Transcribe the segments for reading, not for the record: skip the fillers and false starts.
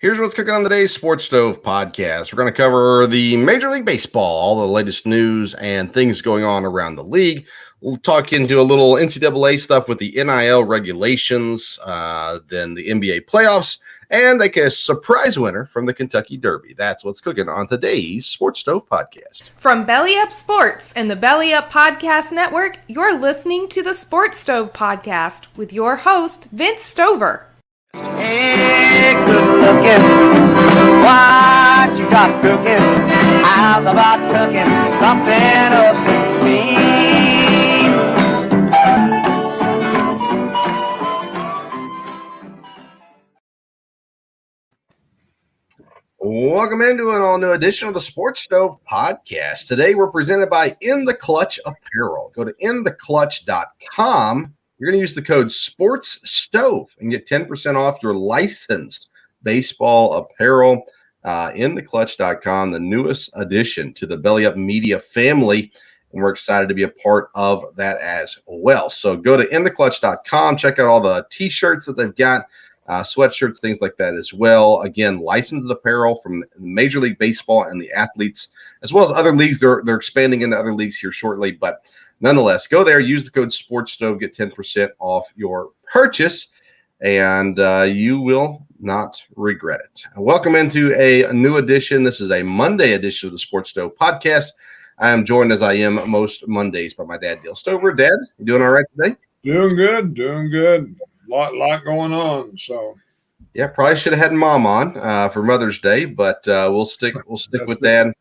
Here's what's cooking on today's Sports Stove podcast. We're going to cover the Major League Baseball, all the latest news and things going on around the league. We'll talk into a little NCAA stuff with the NIL regulations, then the NBA playoffs, and like a surprise winner from the Kentucky Derby. That's what's cooking on today's Sports Stove podcast. From Belly Up Sports and the Belly Up Podcast Network, you're listening to the Sports Stove podcast with your host, Vince Stover. Hey, good looking, what you got cooking? How's about cooking something up for me? Welcome into an all-new edition of the Sports Stove podcast. Today we're presented by In the Clutch Apparel. Go to intheclutch.com. You're going to use the code SPORTSSTOVE and get 10% off your licensed baseball apparel. Intheclutch.com, the newest addition to the Belly Up Media family, and we're excited to be a part of that as well. So go to intheclutch.com, check out all the t-shirts that they've got, sweatshirts, things like that as well. Again, licensed apparel from Major League Baseball and the athletes, as well as other leagues. They're expanding into other leagues here shortly, but nonetheless, go there, use the code SPORTSSTOVE, get 10% off your purchase, and you will not regret it. Welcome into a new edition. This is a Monday edition of the Sports Stove podcast. I am joined, as I am most Mondays, by my dad, Dale Stover. Dad, you doing all right today? Doing good. Lot going on. So, yeah, probably should have had Mom on for Mother's Day, but we'll stick with Dad.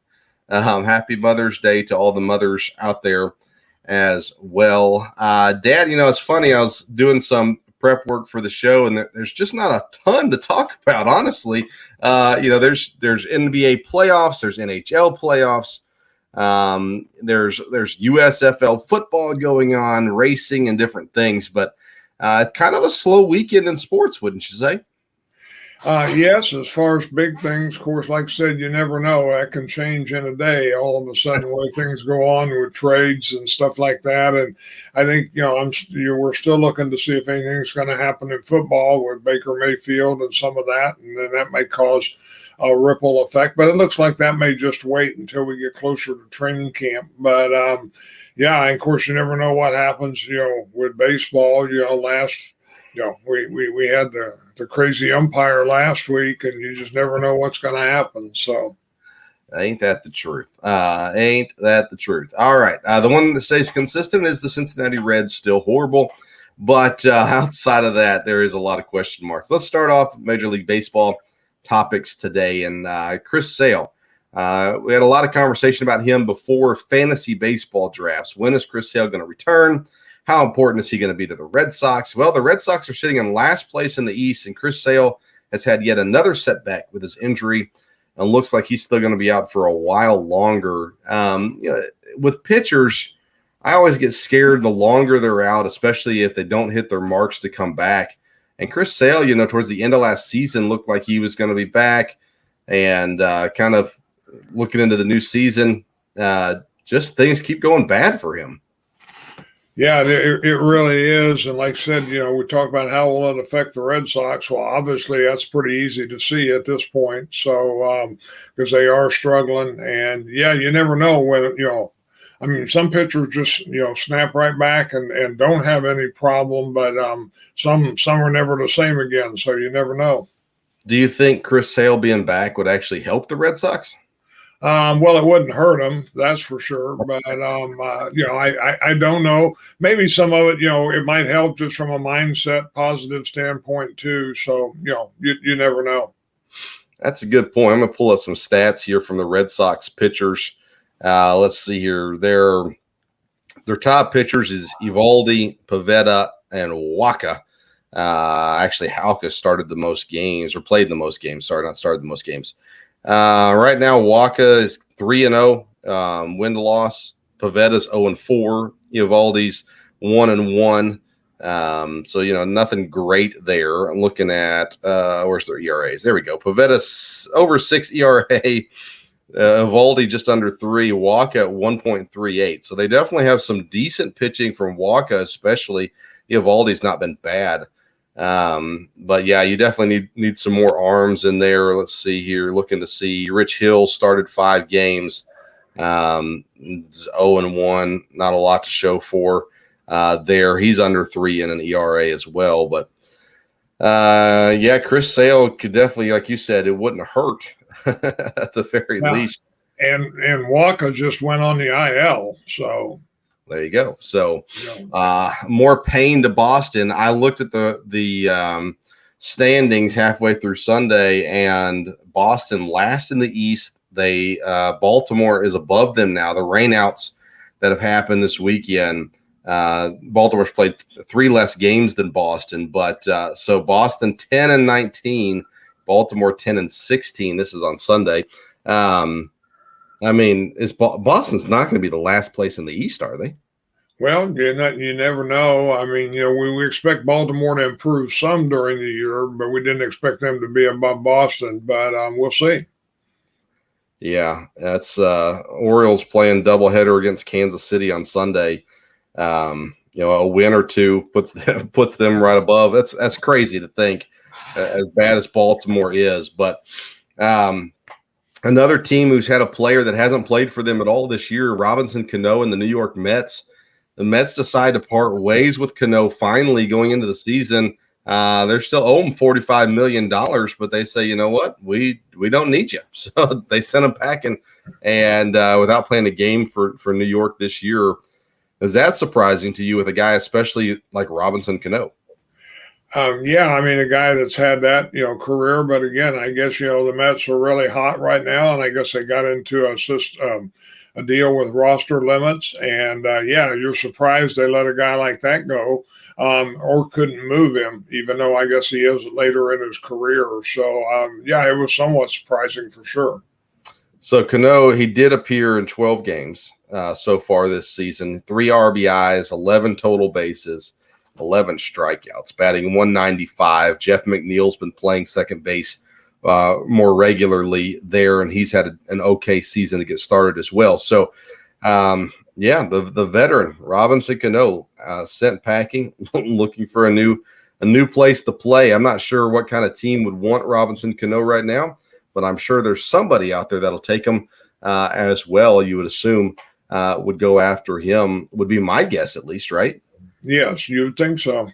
Happy Mother's Day to all the mothers out there as well. Dad, it's funny. I was doing some prep work for the show, and there's just not a ton to talk about, honestly. There's NBA playoffs, there's NHL playoffs, there's USFL football going on, racing and different things, but it's kind of a slow weekend in sports, wouldn't you say? Yes, as far as big things, of course, like I said, you never know. That can change in a day. All of a sudden, the way things go on with trades and stuff like that. And I think, we're still looking to see if anything's going to happen in football with Baker Mayfield and some of that. And then that may cause a ripple effect. But it looks like that may just wait until we get closer to training camp. But, and of course, you never know what happens, with baseball, we had the crazy umpire last week, and you just never know what's going to happen. So, ain't that the truth? All right. The one that stays consistent is the Cincinnati Reds, still horrible. But outside of that, there is a lot of question marks. Let's start off with Major League Baseball topics today. And Chris Sale, we had a lot of conversation about him before fantasy baseball drafts. When is Chris Sale going to return? How important is he going to be to the Red Sox? Well, the Red Sox are sitting in last place in the East, and Chris Sale has had yet another setback with his injury and looks like he's still going to be out for a while longer. With pitchers, I always get scared the longer they're out, especially if they don't hit their marks to come back. And Chris Sale, towards the end of last season, looked like he was going to be back, and kind of looking into the new season, just things keep going bad for him. Yeah, it really is. And like I said, we talk about how will it affect the Red Sox. Well, obviously, that's pretty easy to see at this point. So, because they are struggling. And, you never know when, some pitchers just, snap right back and don't have any problem. But some are never the same again. So you never know. Do you think Chris Sale being back would actually help the Red Sox? Well, it wouldn't hurt them, that's for sure. But, I don't know. Maybe some of it, it might help just from a mindset, positive standpoint too. So, you never know. That's a good point. I'm going to pull up some stats here from the Red Sox pitchers. Let's see here. Their top pitchers is Eovaldi, Pivetta, and Wacha. Actually, Halka started the most games, or played the most games. Sorry, not started the most games. Right now, Wacha is 3-0, win to loss. Pavetta's 0-4. Eovaldi's 1-1. So, nothing great there. I'm looking at where's their ERAs? There we go. Pavetta's over 6 ERA. Eovaldi just under 3. Wacha at 1.38. So they definitely have some decent pitching from Wacha, especially. Eovaldi's not been bad. But yeah, you definitely need some more arms in there. Let's see here. Looking to see Rich Hill started 5 games. 0-1, not a lot to show for there. He's under 3 in an ERA as well. But yeah, Chris Sale could definitely, like you said, it wouldn't hurt at the very least. And Waka just went on the IL, so there you go. So more pain to Boston. I looked at the standings halfway through Sunday, and Boston last in the East. They Baltimore is above them now. The rainouts that have happened this weekend. Baltimore's played 3 less games than Boston, but so Boston 10-19, Baltimore 10-16. This is on Sunday. I mean, Boston's not going to be the last place in the East, are they? Well, you never know. I mean, we expect Baltimore to improve some during the year, but we didn't expect them to be above Boston. But we'll see. Yeah, that's Orioles playing doubleheader against Kansas City on Sunday. A win or two puts them right above. That's crazy to think, as bad as Baltimore is. But another team who's had a player that hasn't played for them at all this year, Robinson Cano and the New York Mets. The Mets decide to part ways with Cano finally going into the season. They're still owe him $45 million, but they say, you know what, we don't need you. So they sent him packing, and without playing a game for New York this year. Is that surprising to you with a guy, especially like Robinson Cano? Yeah, I mean, a guy that's had that, career. But again, I guess, the Mets are really hot right now. And I guess they got into a deal with roster limits. And yeah, you're surprised they let a guy like that go or couldn't move him, even though I guess he is later in his career. So, yeah, it was somewhat surprising for sure. So Cano, he did appear in 12 games so far this season, 3 RBIs, 11 total bases, 11 strikeouts, batting 195. Jeff McNeil's been playing second base more regularly there, and he's had an okay season to get started as well. So, yeah, the veteran Robinson Cano sent packing, looking for a new place to play. I'm not sure what kind of team would want Robinson Cano right now, but I'm sure there's somebody out there that'll take him as well. You would assume would go after him, would be my guess at least, right? Yes, you would think so.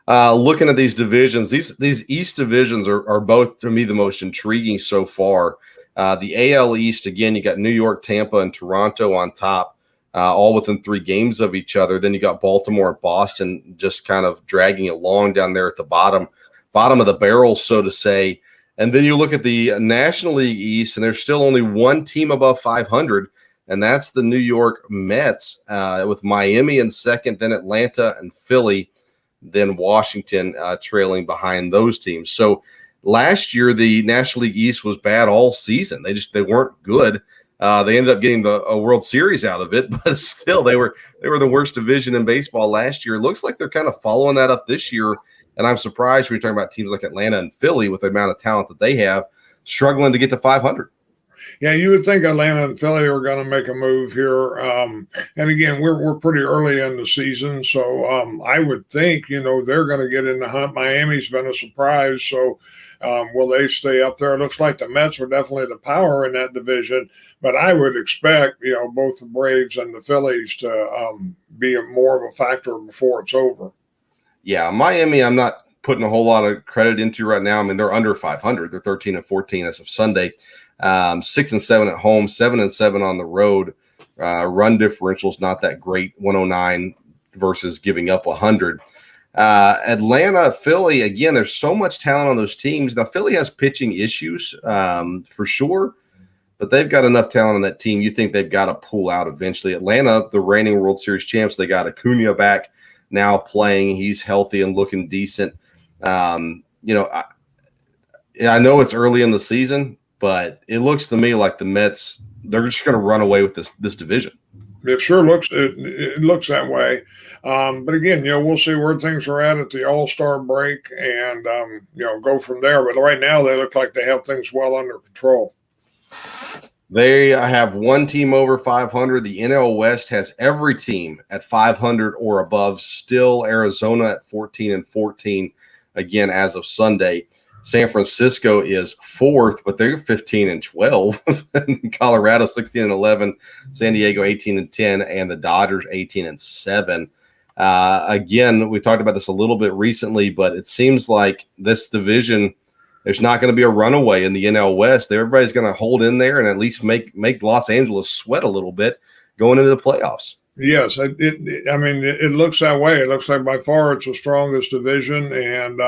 Looking at these divisions, these East divisions are both, to me, the most intriguing so far. The AL East, again, you got New York, Tampa, and Toronto on top, all within 3 games of each other. Then you got Baltimore and Boston just kind of dragging along down there at the bottom of the barrel, so to say. And then you look at the National League East, and there's still only one team above 500, and that's the New York Mets, with Miami in second, then Atlanta and Philly, then Washington trailing behind those teams. So last year, the National League East was bad all season. They weren't good. They ended up getting a World Series out of it, but still they were the worst division in baseball last year. It looks like they're kind of following that up this year, and I'm surprised when you're talking about teams like Atlanta and Philly with the amount of talent that they have, struggling to get to 500. Yeah, you would think Atlanta and Philly are going to make a move here. And again, we're pretty early in the season, so I would think, they're going to get in the hunt. Miami's been a surprise, so will they stay up there? It looks like the Mets are definitely the power in that division, but I would expect, both the Braves and the Phillies to be more of a factor before it's over. Yeah, Miami, I'm not putting a whole lot of credit into right now. I mean, they're under 500. They're 13-14 as of Sunday. 6-7 at home, 7-7 on the road. Run differential's not that great, 109 versus giving up 100. Atlanta, Philly, again, there's so much talent on those teams. Now, Philly has pitching issues for sure, but they've got enough talent on that team. You think they've got to pull out eventually. Atlanta, the reigning World Series champs, they got Acuna back now playing. He's healthy and looking decent. I know it's early in the season, but it looks to me like the Mets, they're just going to run away with this division. It sure looks it looks that way. But again, we'll see where things are at the All-Star break and, go from there. But right now they look like they have things well under control. They have one team over 500. The NL West has every team at 500 or above. Still Arizona at 14-14 again as of Sunday. San Francisco is fourth, but they're 15-12. Colorado 16-11, San Diego 18-10, and the Dodgers 18-7. Again, we talked about this a little bit recently, but it seems like this division, there's not going to be a runaway in the NL West. Everybody's going to hold in there and at least make Los Angeles sweat a little bit going into the playoffs. Yes, it looks that way. It looks like by far it's the strongest division. And,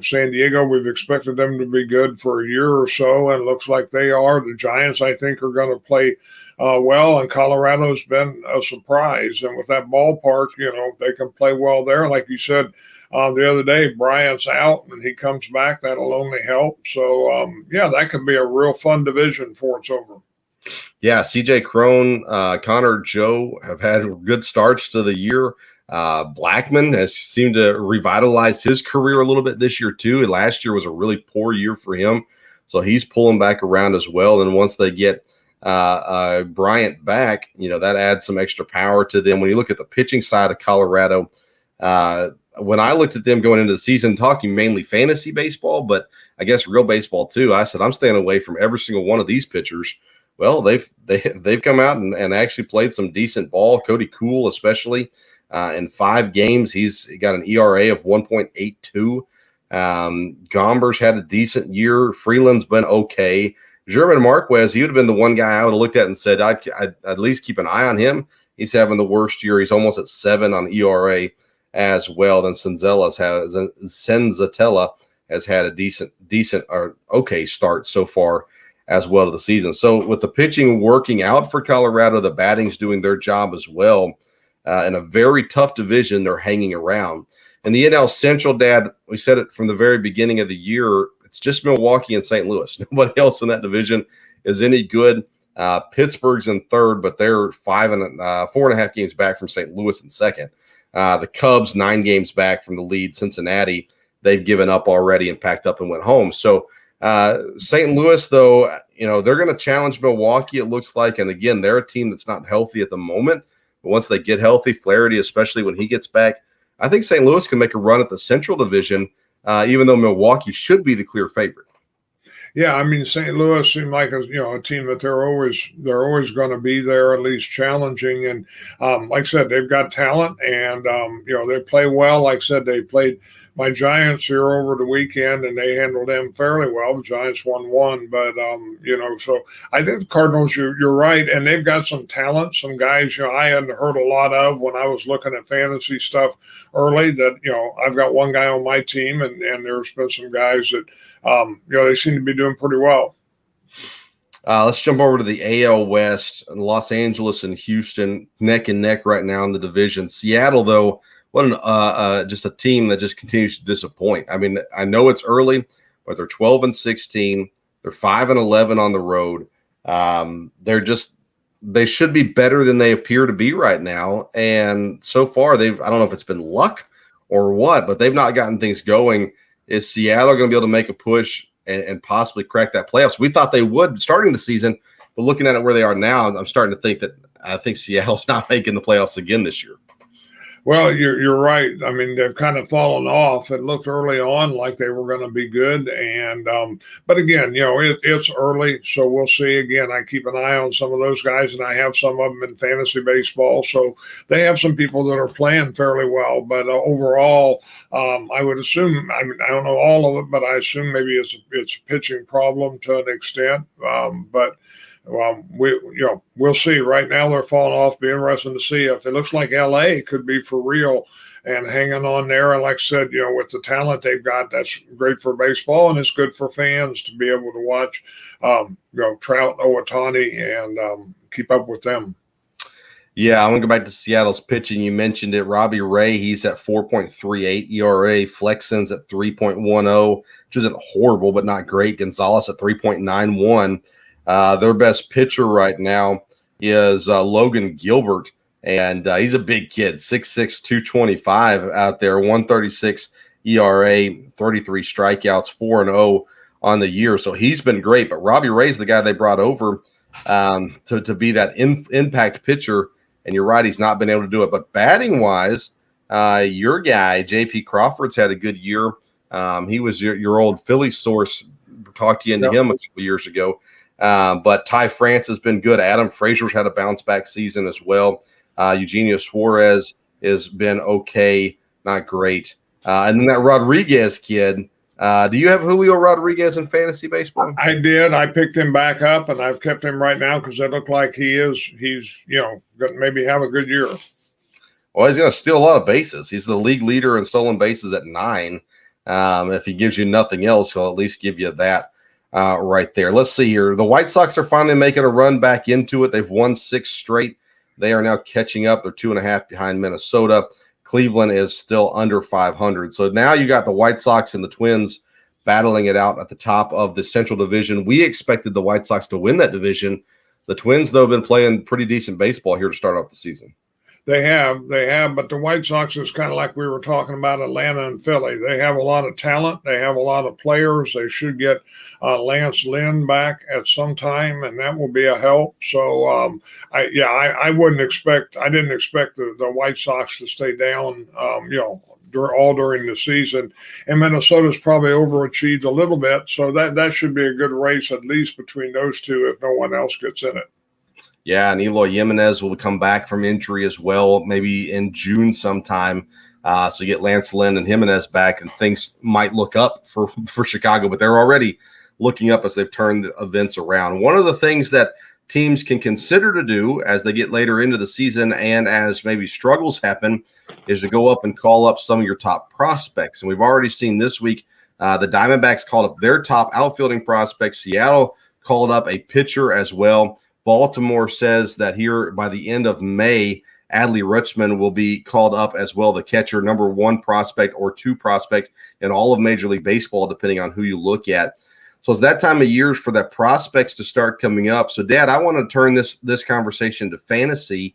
San Diego, we've expected them to be good for a year or so, and it looks like they are. The Giants, I think, are going to play well, and Colorado's been a surprise. And with that ballpark, they can play well there. Like you said the other day, Bryant's out and he comes back. That'll only help. So, that could be a real fun division before it's over. Yeah, CJ Crone, Connor Joe have had good starts to the year. Blackman has seemed to revitalize his career a little bit this year, too. Last year was a really poor year for him, so he's pulling back around as well. And once they get Bryant back, that adds some extra power to them. When you look at the pitching side of Colorado, when I looked at them going into the season, talking mainly fantasy baseball, but I guess real baseball too, I said, I'm staying away from every single one of these pitchers. Well, they've come out and actually played some decent ball. Cody Kuhl, especially in 5 games, he's got an ERA of 1.82. Gomber's had a decent year. Freeland's been okay. German Marquez, he would have been the one guy I would have looked at and said I'd at least keep an eye on him. He's having the worst year. He's almost at 7 on ERA as well. Then Senzatella has had a decent or okay start so far as well to the season. So with the pitching working out for Colorado, the batting's doing their job as well. In a very tough division, they're hanging around. And the NL Central, Dad, we said it from the very beginning of the year, it's just Milwaukee and St. Louis. Nobody else in that division is any good. Pittsburgh's in third, but they're 4.5 games back from St. Louis in second. The Cubs, 9 games back from the lead. Cincinnati, they've given up already and packed up and went home. So St. Louis, though, they're going to challenge Milwaukee, it looks like. And again, they're a team that's not healthy at the moment. But once they get healthy, Flaherty, especially when he gets back, I think St. Louis can make a run at the Central Division, even though Milwaukee should be the clear favorite. Yeah, I mean, St. Louis seemed like a team that they're always going to be there, at least challenging. And like I said, they've got talent, and they play well. Like I said, they played my Giants here over the weekend, and they handled them fairly well. The Giants won 1, but so I think the Cardinals, you're right, and they've got some talent, some guys I hadn't heard a lot of when I was looking at fantasy stuff early. That I've got one guy on my team, and there's been some guys that they seem to be doing pretty well. Let's jump over to the AL West. Los Angeles and Houston neck and neck right now in the division. Seattle, though, just a team that just continues to disappoint. I mean, I know it's early, but they're 12-16. They're 5-11 on the road. They should be better than they appear to be right now. And so far, I don't know if it's been luck or what, but they've not gotten things going. Is Seattle going to be able to make a push and possibly crack that playoffs? We thought they would starting the season, but looking at it where they are now, I'm starting to think that I think Seattle's not making the playoffs again this year. Well, you're right. I mean, they've kind of fallen off. It looked early on like they were going to be good, and but again, it's early, so we'll see. Again, I keep an eye on some of those guys, and I have some of them in fantasy baseball, so they have some people that are playing fairly well. But overall, I would assume. I mean, I don't know all of it, but I assume maybe it's a pitching problem to an extent. But we'll see. Right now they're falling off. Be interesting to see if it looks like LA could be for real and hanging on there. And like I said, with the talent they've got, that's great for baseball, and it's good for fans to be able to watch, Trout, Ohtani, and keep up with them. Yeah, I want to go back to Seattle's pitching. You mentioned it. Robbie Ray, he's at 4.38 ERA. Flexen's at 3.10, which isn't horrible, but not great. Gonzalez at 3.91. Their best pitcher right now is Logan Gilbert, and he's a big kid, 6'6", 225 out there, 136 ERA, 33 strikeouts, 4-0 on the year. So he's been great. But Robbie Ray's the guy they brought over to be that impact pitcher. And you're right, he's not been able to do it. But batting wise, your guy J.P. Crawford's had a good year. He was your old Philly source. Talked to you into him a couple years ago. But Ty France has been good. Adam Frazier's had a bounce back season as well. Eugenio Suarez has been okay, not great. And then that Rodriguez kid. Do you have Julio Rodriguez in fantasy baseball? I did. I picked him back up, and I've kept him right now because it looked like he's going to maybe have a good year. Well, he's going to steal a lot of bases. He's the league leader in stolen bases at 9. If he gives you nothing else, he'll at least give you that right there. Let's see here. The White Sox are finally making a run back into it. They've won 6 straight. They are now catching up. They're 2.5 behind Minnesota. Cleveland is still under 500. So now you got the White Sox and the Twins battling it out at the top of the Central Division. We expected the White Sox to win that division. The Twins, though, have been playing pretty decent baseball here to start off the season. They have, but the White Sox is kind of like we were talking about Atlanta and Philly. They have a lot of talent. They have a lot of players. They should get Lance Lynn back at some time, and that will be a help. So, I didn't expect the White Sox to stay down, during the season. And Minnesota's probably overachieved a little bit. So that should be a good race, at least between those two, if no one else gets in it. Yeah, and Eloy Jimenez will come back from injury as well, maybe in June sometime. So you get Lance Lynn and Jimenez back, and things might look up for Chicago, but they're already looking up as they've turned the events around. One of the things that teams can consider to do as they get later into the season and as maybe struggles happen is to go up and call up some of your top prospects. And we've already seen this week the Diamondbacks called up their top outfielding prospects. Seattle called up a pitcher as well. Baltimore says that here by the end of May, Adley Rutschman will be called up as well, the catcher, number 1 prospect or 2 prospect in all of Major League Baseball, depending on who you look at. So it's that time of year for the prospects to start coming up. So, Dad, I want to turn this conversation to fantasy.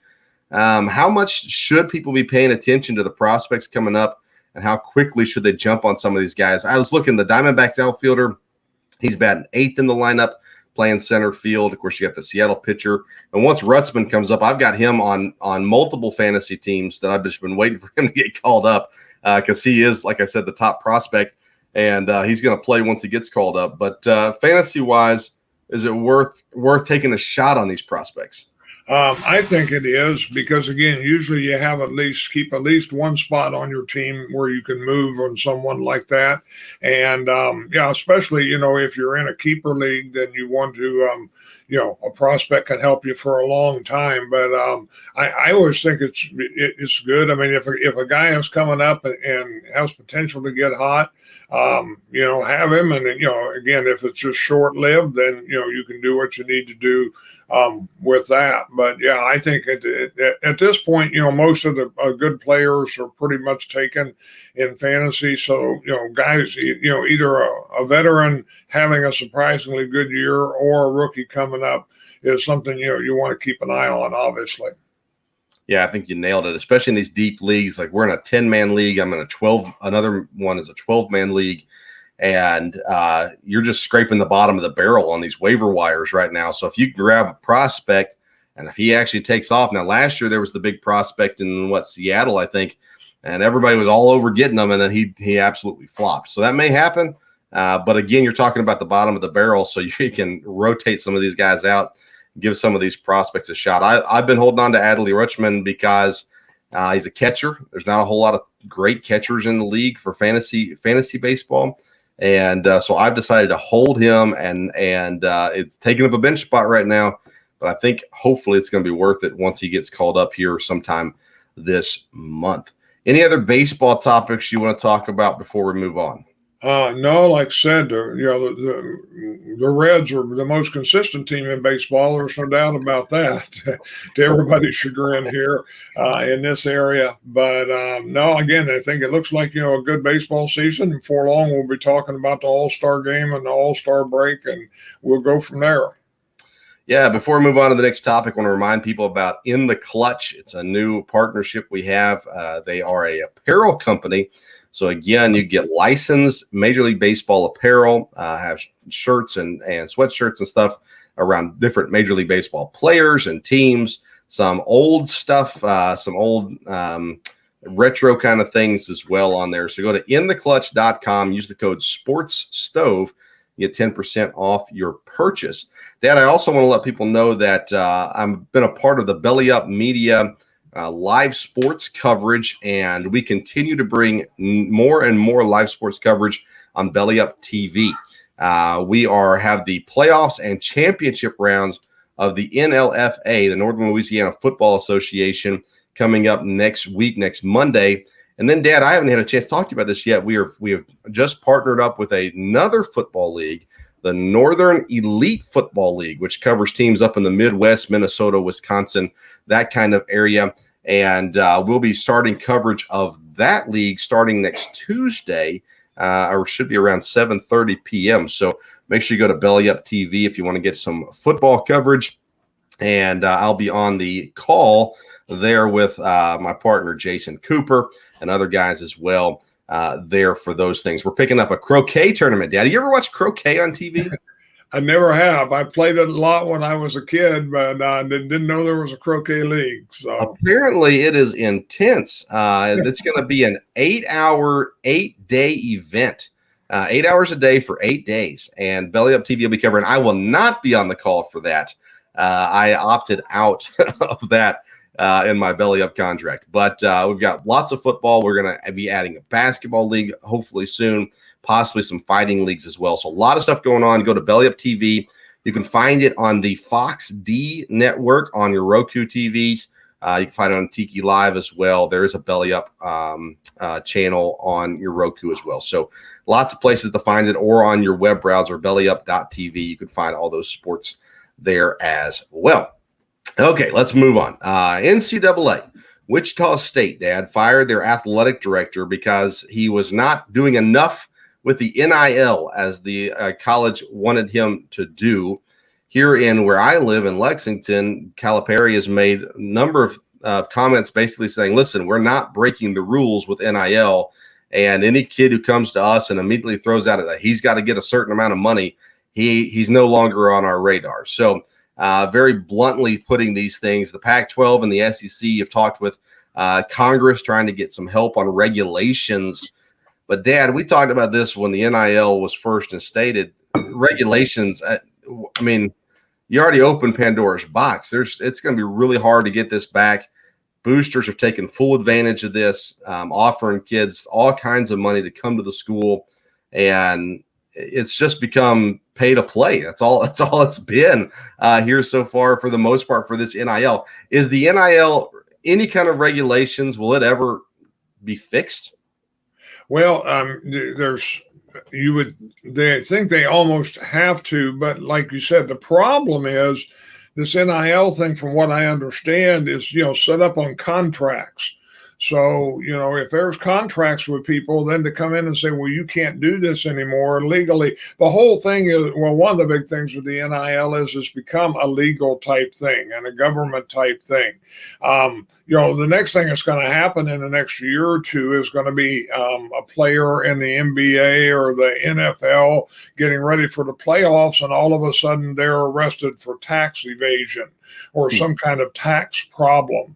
How much should people be paying attention to the prospects coming up, and how quickly should they jump on some of these guys? I was looking, the Diamondbacks outfielder, he's batting 8th in the lineup, playing center field. Of course, you got the Seattle pitcher. And once Rutschman comes up, I've got him on multiple fantasy teams that I've just been waiting for him to get called up because he is, like I said, the top prospect, and he's going to play once he gets called up. But fantasy-wise, is it worth taking a shot on these prospects? I think it is because, again, usually you have keep at least one spot on your team where you can move on someone like that. And, especially, if you're in a keeper league, then you want to, a prospect can help you for a long time. But I always think it's good. I mean, if a guy is coming up and has potential to get hot, have him. And, again, if it's just short-lived, then, you can do what you need to do with that. But yeah, I think at this point, most of the good players are pretty much taken in fantasy. So, guys, either a veteran having a surprisingly good year or a rookie coming up is something, you want to keep an eye on, obviously. Yeah, I think you nailed it, especially in these deep leagues. Like we're in a 10-man league. I'm in a 12. Another one is a 12-man league. And you're just scraping the bottom of the barrel on these waiver wires right now. So if you grab a prospect, and if he actually takes off. Now, last year there was the big prospect in Seattle, I think, and everybody was all over getting him, and then he absolutely flopped. So that may happen. But again, you're talking about the bottom of the barrel, so you can rotate some of these guys out, give some of these prospects a shot. I've been holding on to Adley Rutschman because he's a catcher. There's not a whole lot of great catchers in the league for fantasy baseball. And so I've decided to hold him, and it's taking up a bench spot right now. But I think hopefully it's going to be worth it once he gets called up here sometime this month. Any other baseball topics you want to talk about before we move on? No, like I said, the Reds are the most consistent team in baseball. There's no doubt about that, to everybody's chagrin here in this area. But no, again, I think it looks like, a good baseball season. Before long, we'll be talking about the All-Star game and the All-Star break, and we'll go from there. Yeah, before we move on to the next topic, I want to remind people about In the Clutch. It's a new partnership we have. They are a apparel company. So again, you get licensed Major League Baseball apparel, have shirts and sweatshirts and stuff around different Major League Baseball players and teams, some old stuff, some old retro kind of things as well on there. So go to intheclutch.com, use the code SPORTSSTOVE, you get 10% off your purchase. Dad, I also want to let people know that I've been a part of the Belly Up Media live sports coverage, and we continue to bring more and more live sports coverage on Belly Up TV. We have the playoffs and championship rounds of the NLFA, the Northern Louisiana Football Association, coming up next week, next Monday. And then, Dad, I haven't had a chance to talk to you about this yet. We have just partnered up with another football league, the Northern Elite Football League, which covers teams up in the Midwest, Minnesota, Wisconsin, that kind of area. And we'll be starting coverage of that league starting next Tuesday, or should be around 7:30 p.m. So make sure you go to Belly Up TV if you want to get some football coverage. And I'll be on the call there with my partner, Jason Cooper, and other guys as well there for those things. We're picking up a croquet tournament, Daddy. You ever watch croquet on TV? I never have. I played it a lot when I was a kid, but didn't know there was a croquet league. So apparently it is intense. It's going to be an 8-hour, 8-day event. 8 hours a day for 8 days. And Belly Up TV will be covering. I will not be on the call for that. I opted out of that in my Belly Up contract. But we've got lots of football. We're going to be adding a basketball league hopefully soon, possibly some fighting leagues as well. So a lot of stuff going on. Go to Belly Up TV. You can find it on the Fox D network on your Roku TVs. You can find it on Tiki Live as well. There is a Belly Up channel on your Roku as well. So lots of places to find it, or on your web browser, bellyup.tv. You can find all those sports there as well. Okay, let's move on. NCAA, Wichita State, Dad, fired their athletic director because he was not doing enough with the NIL as the college wanted him to do. Here in where I live in Lexington, Calipari has made a number of comments basically saying, listen, we're not breaking the rules with NIL, and any kid who comes to us and immediately throws out that he's got to get a certain amount of money, he's no longer on our radar. So very bluntly putting these things, the Pac-12 and the SEC have talked with Congress trying to get some help on regulations. But, Dad, we talked about this when the NIL was first instated. Regulations, I mean, you already opened Pandora's box. It's going to be really hard to get this back. Boosters have taken full advantage of this, offering kids all kinds of money to come to the school, and it's just become pay to play. That's all it's been here so far for the most part for this NIL. Is the NIL any kind of regulations? Will it ever be fixed? Well, they think they almost have to, but like you said, the problem is this NIL thing, from what I understand, is, set up on contracts. So, if there's contracts with people, then to come in and say, well, you can't do this anymore legally. The whole thing is, well, one of the big things with the NIL is it's become a legal type thing and a government type thing. The next thing that's going to happen in the next year or two is going to be a player in the NBA or the NFL getting ready for the playoffs, and all of a sudden they're arrested for tax evasion or some kind of tax problem,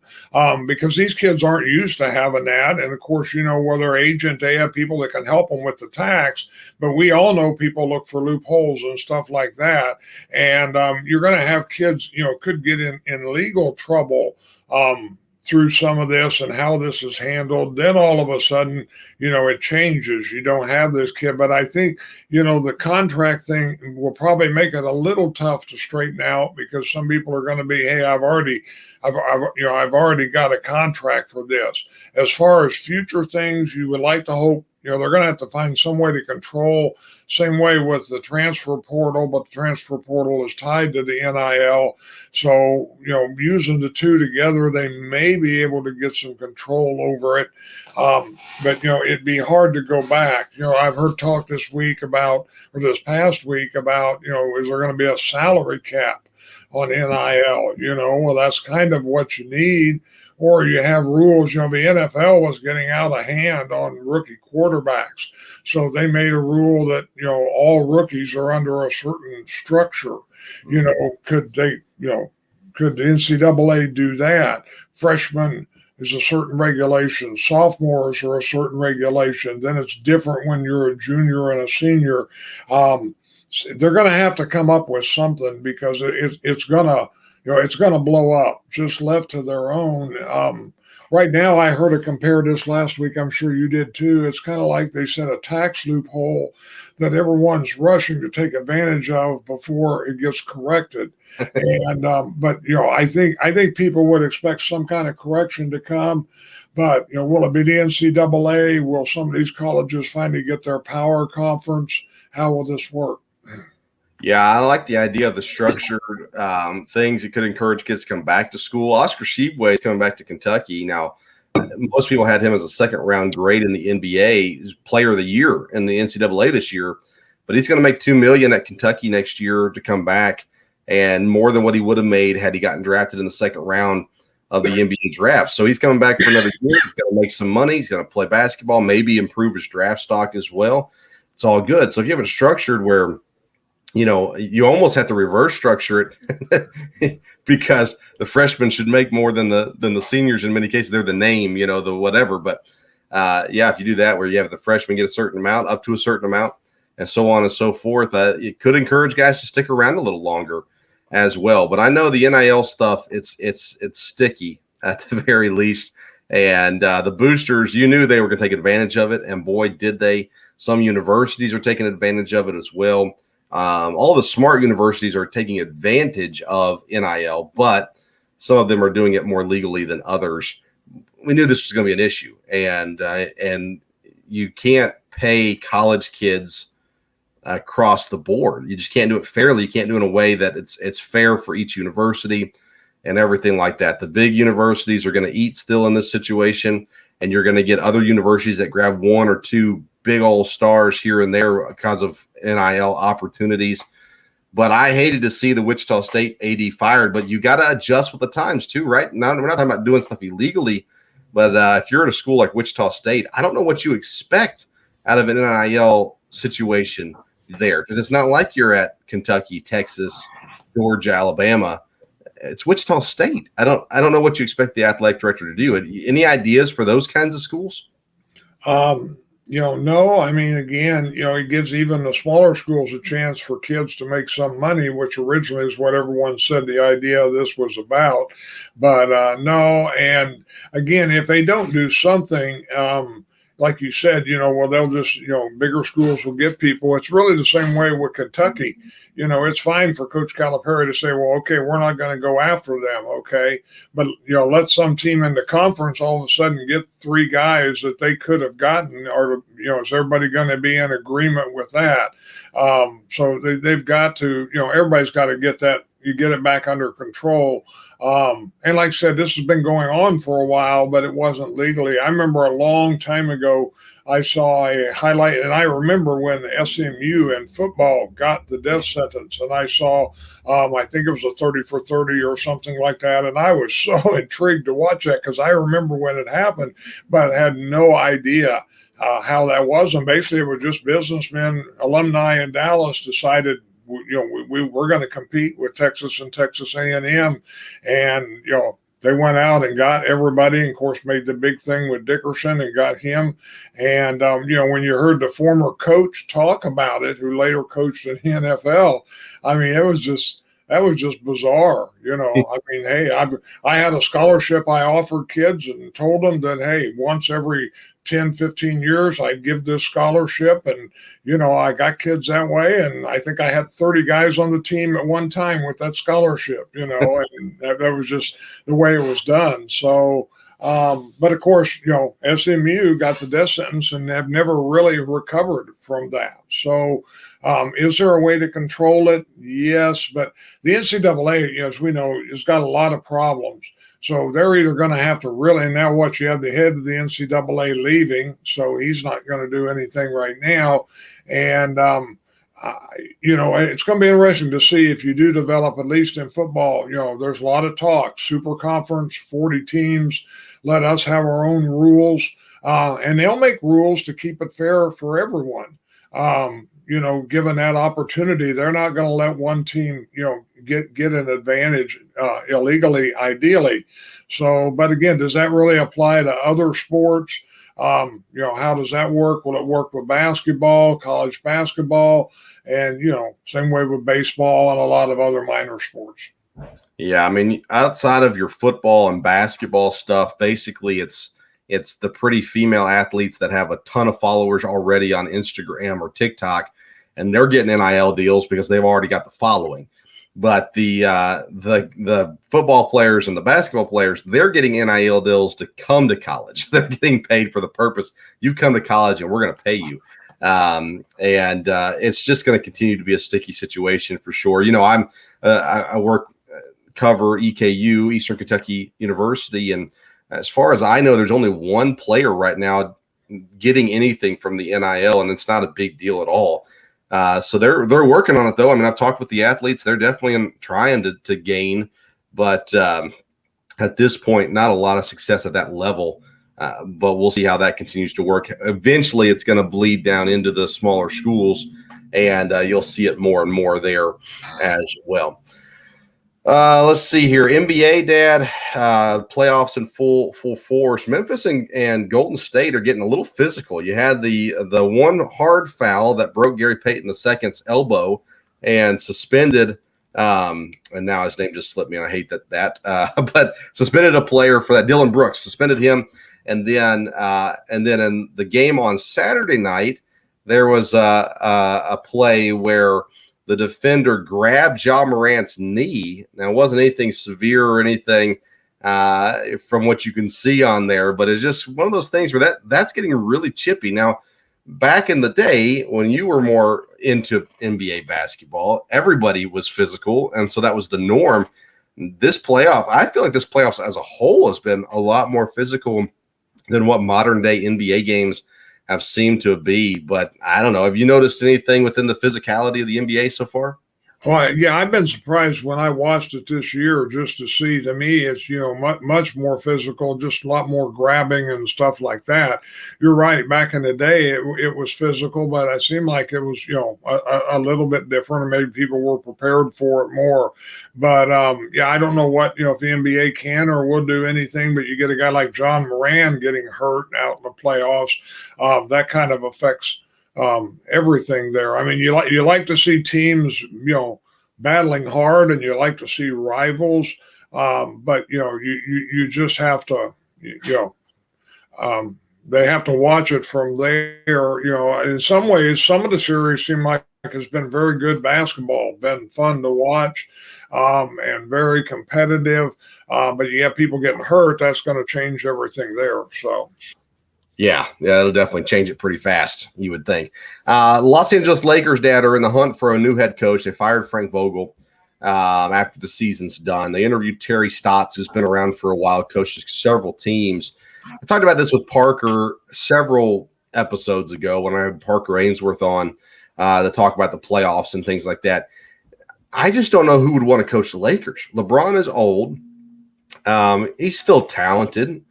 because these kids aren't used to having that. And of course, where they're agent, they have people that can help them with the tax, but we all know people look for loopholes and stuff like that. And you're going to have kids, could get in legal trouble through some of this and how this is handled. Then all of a sudden, it changes. You don't have this kid. But I think, the contract thing will probably make it a little tough to straighten out, because some people are going to be, hey, I've already got a contract for this. As far as future things, you would like to hope, they're going to have to find some way to control, same way with the transfer portal, but the transfer portal is tied to the NIL. So, using the two together, they may be able to get some control over it. But, it'd be hard to go back. I've heard talk this past week about, is there going to be a salary cap? on NIL. Well, that's kind of what you need. Or you have rules. The NFL was getting out of hand on rookie quarterbacks. So they made a rule that, all rookies are under a certain structure. Could the NCAA do that? Freshmen is a certain regulation. Sophomores are a certain regulation. Then it's different when you're a junior and a senior. They're going to have to come up with something, because it's going to, it's going to blow up just left to their own. Right now, I heard a compare this last week. I'm sure you did too. It's kind of like they set a tax loophole that everyone's rushing to take advantage of before it gets corrected. And but I think people would expect some kind of correction to come. But will it be the NCAA? Will some of these colleges finally get their power conference? How will this work? Yeah, I like the idea of the structured things that could encourage kids to come back to school. Oscar Tshiebwe is coming back to Kentucky. Now, most people had him as a second-round grade in the NBA, player of the year in the NCAA this year. But he's going to make $2 million at Kentucky next year to come back, and more than what he would have made had he gotten drafted in the second round of the NBA draft. So he's coming back for another year. He's going to make some money. He's going to play basketball, maybe improve his draft stock as well. It's all good. So if you have it structured where you almost have to reverse structure it because the freshmen should make more than the seniors in many cases. They're the name, the whatever. But if you do that, where you have the freshmen get a certain amount, up to a certain amount, and so on and so forth, it could encourage guys to stick around a little longer as well. But I know the NIL stuff, it's sticky at the very least. And the boosters, you knew they were going to take advantage of it, and boy, did they. Some universities are taking advantage of it as well. All the smart universities are taking advantage of NIL, but some of them are doing it more legally than others. We knew this was going to be an issue, and you can't pay college kids across the board. You just can't do it fairly. You can't do it in a way that it's fair for each university and everything like that. The big universities are going to eat still in this situation, and you're going to get other universities that grab one or two big old stars here and there because of NIL opportunities. But I hated to see the Wichita State AD fired, but you got to adjust with the times too, right? Now, we're not talking about doing stuff illegally, but if you're at a school like Wichita State, I don't know what you expect out of an NIL situation there, because it's not like you're at Kentucky, Texas, Georgia, Alabama. It's Wichita State. I don't know what you expect the athletic director to do. Any ideas for those kinds of schools? No. I mean, again, it gives even the smaller schools a chance for kids to make some money, which originally is what everyone said the idea of this was about. But no. And again, if they don't do something, like you said, they'll just, bigger schools will get people. It's really the same way with Kentucky. It's fine for Coach Calipari to say, well, okay, we're not going to go after them, okay? But, let some team in the conference all of a sudden get 3 guys that they could have gotten, or, is everybody going to be in agreement with that? So they've got to, everybody's got to get that. You get it back under control. And like I said, this has been going on for a while, but it wasn't legally. I remember a long time ago, I saw a highlight, and I remember when SMU in football got the death sentence, and I saw, I think it was a 30 for 30 or something like that. And I was so intrigued to watch that, because I remember when it happened, but had no idea how that was. And basically it was just businessmen, alumni in Dallas decided, we're going to compete with Texas and Texas A&M, and they went out and got everybody, and of course made the big thing with Dickerson and got him. And when you heard the former coach talk about it, who later coached in the NFL, I mean, that was just bizarre. I mean, hey, I had a scholarship I offered kids and told them that, hey, once every 10, 15 years, I give this scholarship. And, I got kids that way. And I think I had 30 guys on the team at one time with that scholarship, and that was just the way it was done. So, but of course, SMU got the death sentence and have never really recovered from that. So, is there a way to control it? Yes, but the NCAA, as we know, has got a lot of problems. So they're either going to have to really, now what, you have the head of the NCAA leaving, so he's not going to do anything right now. And It's going to be interesting to see if you do develop, at least in football. There's a lot of talk, super conference, 40 teams, let us have our own rules. And they'll make rules to keep it fair for everyone. Given that opportunity, they're not going to let one team, get an advantage illegally, ideally. So, but again, does that really apply to other sports? How does that work? Will it work with basketball, college basketball, and, same way with baseball and a lot of other minor sports? Yeah, I mean, outside of your football and basketball stuff, basically it's the pretty female athletes that have a ton of followers already on Instagram or TikTok, and they're getting NIL deals because they've already got the following. But the football players and the basketball players, they're getting NIL deals to come to college. They're getting paid for the purpose. You come to college and we're going to pay you. It's just going to continue to be a sticky situation for sure. I cover EKU, Eastern Kentucky University, and as far as I know, there's only one player right now getting anything from the NIL, and it's not a big deal at all. So they're working on it, though. I mean, I've talked with the athletes; they're definitely trying to gain, but at this point, not a lot of success at that level. But we'll see how that continues to work. Eventually, it's going to bleed down into the smaller schools, and you'll see it more and more there as well. Let's see here. NBA, Dad, playoffs in full force. Memphis and Golden State are getting a little physical. You had the one hard foul that broke Gary Payton II's elbow and suspended. And now his name just slipped me, and I hate that. But suspended a player for that. Dylan Brooks suspended him, and then in the game on Saturday night, there was a play where the defender grabbed Ja Morant's knee. Now, it wasn't anything severe or anything from what you can see on there, but it's just one of those things where that's getting really chippy. Now, back in the day when you were more into NBA basketball, everybody was physical, and so that was the norm. This playoff, I feel like this playoffs as a whole has been a lot more physical than what modern-day NBA games have seemed to be, but I don't know. Have you noticed anything within the physicality of the NBA so far? Well, yeah, I've been surprised when I watched it this year just to see. To me, it's much more physical, just a lot more grabbing and stuff like that. You're right. Back in the day, it was physical, but it seemed like it was a little bit different, and maybe people were prepared for it more. But I don't know what if the NBA can or will do anything. But you get a guy like John Moran getting hurt out in the playoffs, that kind of affects everything there. I mean, you like to see teams, battling hard, and you like to see rivals, but you just have to, they have to watch it from there. In some ways, some of the series seem like it's been very good basketball, been fun to watch, and very competitive. But you have people getting hurt, that's going to change everything there. So. Yeah, it'll definitely change it pretty fast, you would think. Los Angeles Lakers, Dad, are in the hunt for a new head coach. They fired Frank Vogel after the season's done. They interviewed Terry Stotts, who's been around for a while, coached several teams. I talked about this with Parker several episodes ago when I had Parker Ainsworth on to talk about the playoffs and things like that. I just don't know who would want to coach the Lakers. LeBron is old. He's still talented,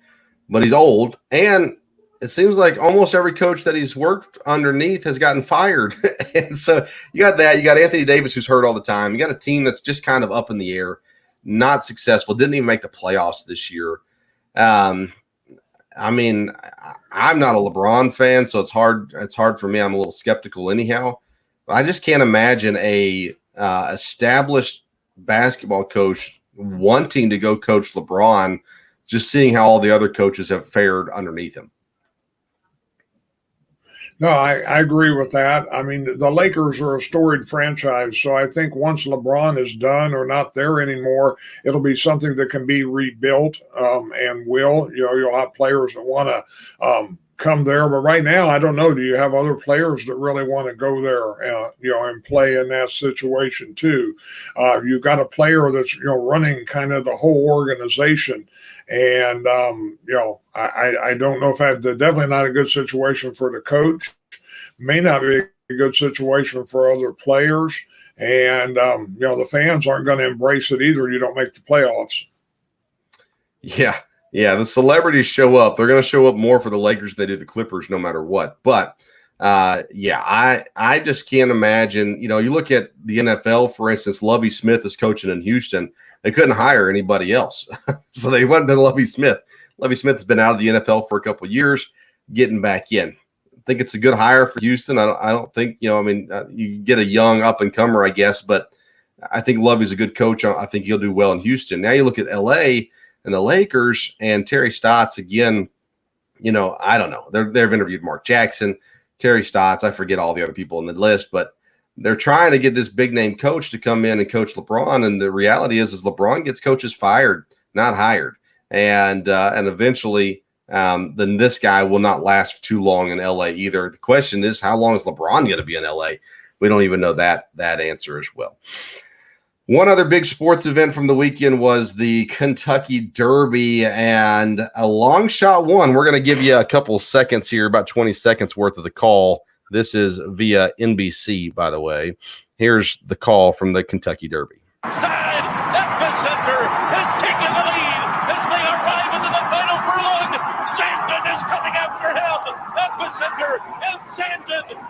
but he's old, and it seems like almost every coach that he's worked underneath has gotten fired. And so you got that. You got Anthony Davis, who's hurt all the time. You got a team that's just kind of up in the air, not successful, didn't even make the playoffs this year. I mean, I'm not a LeBron fan, so it's hard for me. I'm a little skeptical anyhow. But I just can't imagine a established basketball coach wanting to go coach LeBron, just seeing how all the other coaches have fared underneath him. No, I agree with that. I mean, the Lakers are a storied franchise, so I think once LeBron is done or not there anymore, it'll be something that can be rebuilt, and you'll have players that want to come there. But right now, I don't know. Do you have other players that really want to go there, and play in that situation too? You've got a player that's running kind of the whole organization, and I don't know if definitely not a good situation for the coach. May not be a good situation for other players. And, the fans aren't going to embrace it either. You don't make the playoffs. Yeah. Yeah. The celebrities show up. They're going to show up more for the Lakers than they do the Clippers, no matter what. But I just can't imagine, you look at the NFL, for instance. Lovie Smith is coaching in Houston. They couldn't hire anybody else. So they went to Lovie Smith. Lovie Smith's been out of the NFL for a couple of years, getting back in. I think it's a good hire for Houston. I don't think, you get a young up-and-comer, I guess, but I think Lovie's a good coach. I think he'll do well in Houston. Now you look at L.A. and the Lakers and Terry Stotts again. I don't know. They've interviewed Mark Jackson, Terry Stotts. I forget all the other people on the list, but they're trying to get this big-name coach to come in and coach LeBron, and the reality is LeBron gets coaches fired, not hired. And eventually then this guy will not last too long in LA either. The question is, how long is LeBron going to be in LA? We don't even know that answer as well. One other big sports event from the weekend was the Kentucky Derby, and a long shot one. We're going to give you a couple seconds here, about 20 seconds worth of the call. This is via NBC, by the way. Here's the call from the Kentucky Derby.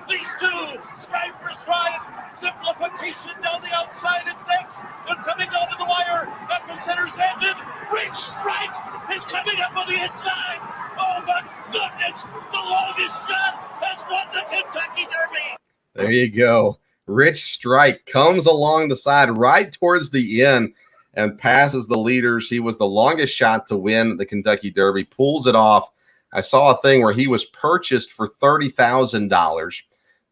These two stride for stride. Simplification down the outside is next. They're coming down to the wire. Epicenter's ended. Rich Strike is coming up on the inside. Oh my goodness! The longest shot has won the Kentucky Derby. There you go. Rich Strike comes along the side right towards the end and passes the leaders. He was the longest shot to win the Kentucky Derby. Pulls it off. I saw a thing where he was purchased for $30,000.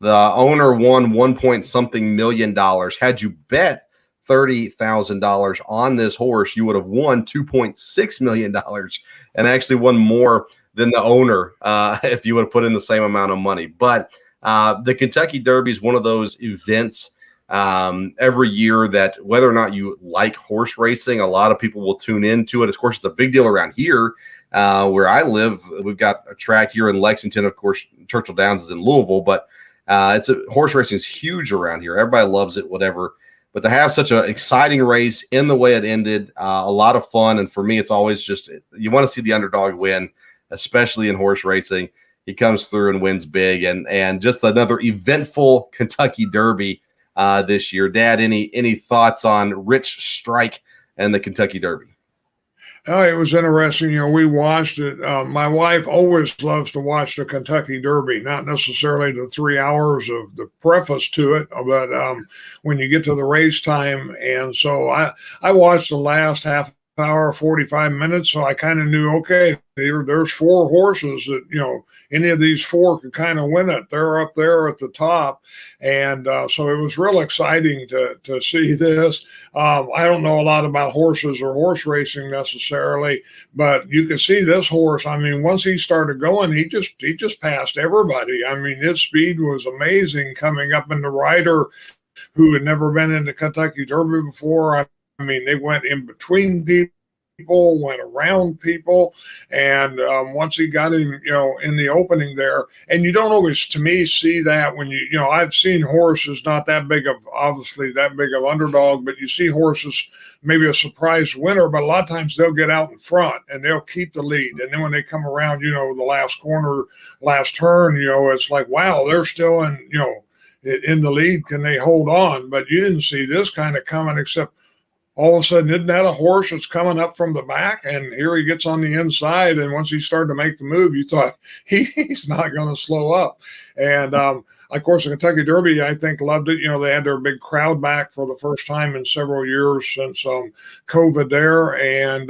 The owner won $1.something million. Had you bet $30,000 on this horse, you would have won $2.6 million and actually won more than the owner if you would have put in the same amount of money. But the Kentucky Derby is one of those events every year that, whether or not you like horse racing, a lot of people will tune into it. Of course, it's a big deal around here. Where I live, we've got a track here in Lexington. Of course, Churchill Downs is in Louisville, but horse racing is huge around here. Everybody loves it, whatever. But to have such an exciting race in the way it ended, a lot of fun. And for me, it's always just, you want to see the underdog win, especially in horse racing. He comes through and wins big, and just another eventful Kentucky Derby this year. Dad, any thoughts on Rich Strike and the Kentucky Derby? Oh, it was interesting. We watched it. My wife always loves to watch the Kentucky Derby, not necessarily the 3 hours of the preface to it, but when you get to the race time. And so I watched the last half hour, 45 minutes. So I kind of knew, okay, there's four horses that, any of these four could kind of win it. They're up there at the top. And so it was real exciting to see this. I don't know a lot about horses or horse racing necessarily, but you can see this horse. I mean, once he started going, he just passed everybody. I mean, his speed was amazing coming up in the rider who had never been in the Kentucky Derby before. I mean, they went in between people, went around people, and once he got him, in the opening there, and you don't always, to me, see that when I've seen horses not that big of underdog, but you see horses maybe a surprise winner, but a lot of times they'll get out in front and they'll keep the lead, and then when they come around, the last corner, last turn, it's like, wow, they're still in the lead. Can they hold on? But you didn't see this kind of coming, except all of a sudden, isn't that a horse that's coming up from the back? And here he gets on the inside. And once he started to make the move, you thought he's not going to slow up. And, of course, the Kentucky Derby, I think, loved it. They had their big crowd back for the first time in several years since COVID there. And,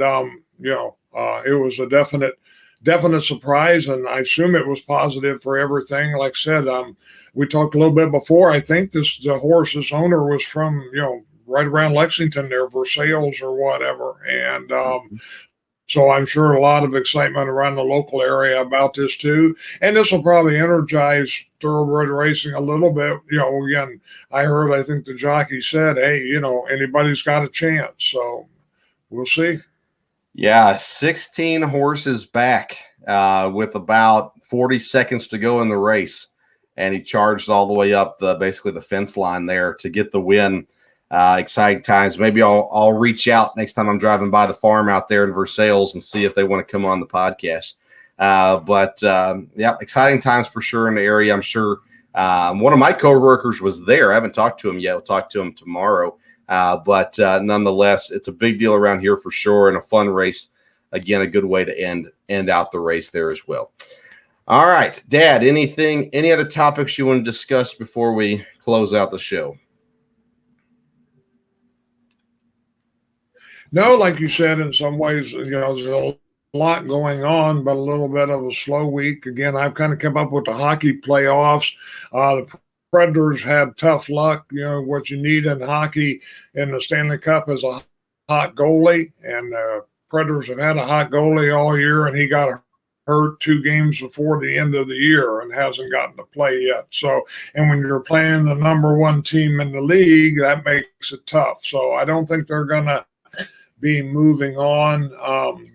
it was a definite surprise. And I assume it was positive for everything. Like I said, we talked a little bit before. I think the horse's owner was from, right around Lexington there for sales or whatever. And so I'm sure a lot of excitement around the local area about this too. And this will probably energize thoroughbred racing a little bit. Again, I think the jockey said, hey, anybody's got a chance. So we'll see. Yeah, 16 horses back with about 40 seconds to go in the race. and he charged all the way up basically the fence line there to get the win. Exciting times. Maybe I'll reach out next time I'm driving by the farm out there in Versailles and see if they want to come on the podcast. But exciting times for sure in the area. I'm sure one of my coworkers was there. I haven't talked to him yet. We'll talk to him tomorrow. But nonetheless, it's a big deal around here for sure, and a fun race. Again, a good way to end out the race there as well. All right, Dad, any other topics you want to discuss before we close out the show? No, like you said, in some ways, there's a lot going on, but a little bit of a slow week. Again, I've kind of come up with the hockey playoffs. The Predators had tough luck. What you need in hockey in the Stanley Cup is a hot goalie, and Predators have had a hot goalie all year, and he got hurt 2 games before the end of the year and hasn't gotten to play yet. So, and when you're playing the number 1 team in the league, that makes it tough. So I don't think they're going to be moving on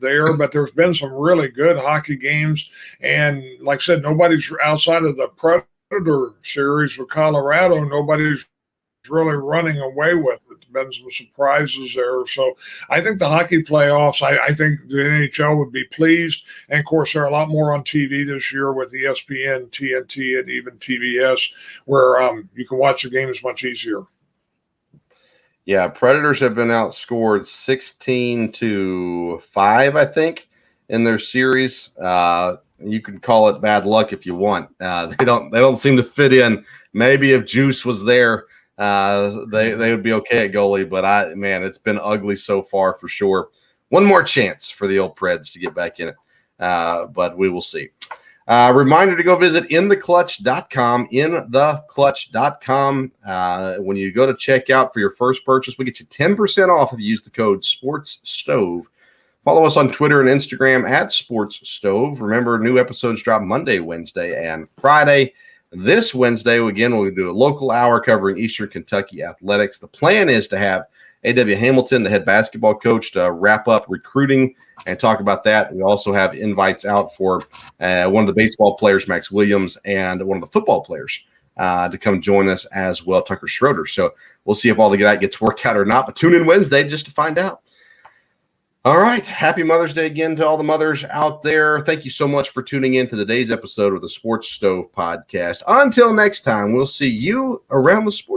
there, but there's been some really good hockey games. And like I said, nobody's outside of the Predator series with Colorado, nobody's really running away with it. There's been some surprises there. So I think the hockey playoffs, I think the NHL would be pleased. And of course, there are a lot more on TV this year with ESPN, TNT, and even TBS, where you can watch the games much easier. Yeah, Predators have been outscored 16-5, I think, in their series. You can call it bad luck if you want. They don't seem to fit in. Maybe if Juice was there, they would be okay at goalie. But it's been ugly so far for sure. One more chance for the old Preds to get back in it, but we will see. Reminder to go visit intheclutch.com, intheclutch.com. When you go to checkout for your first purchase, we get you 10% off if you use the code SPORTSSTOVE. Follow us on Twitter and Instagram @SportsStove. Remember, new episodes drop Monday, Wednesday, and Friday. This Wednesday, again, we'll do a local hour covering Eastern Kentucky athletics. The plan is to have A.W. Hamilton, the head basketball coach, to wrap up recruiting and talk about that. We also have invites out for one of the baseball players, Max Williams, and one of the football players to come join us as well, Tucker Schroeder. So we'll see if all of that gets worked out or not, but tune in Wednesday just to find out. All right. Happy Mother's Day again to all the mothers out there. Thank you so much for tuning in to today's episode of the Sports Stove Podcast. Until next time, we'll see you around the sports.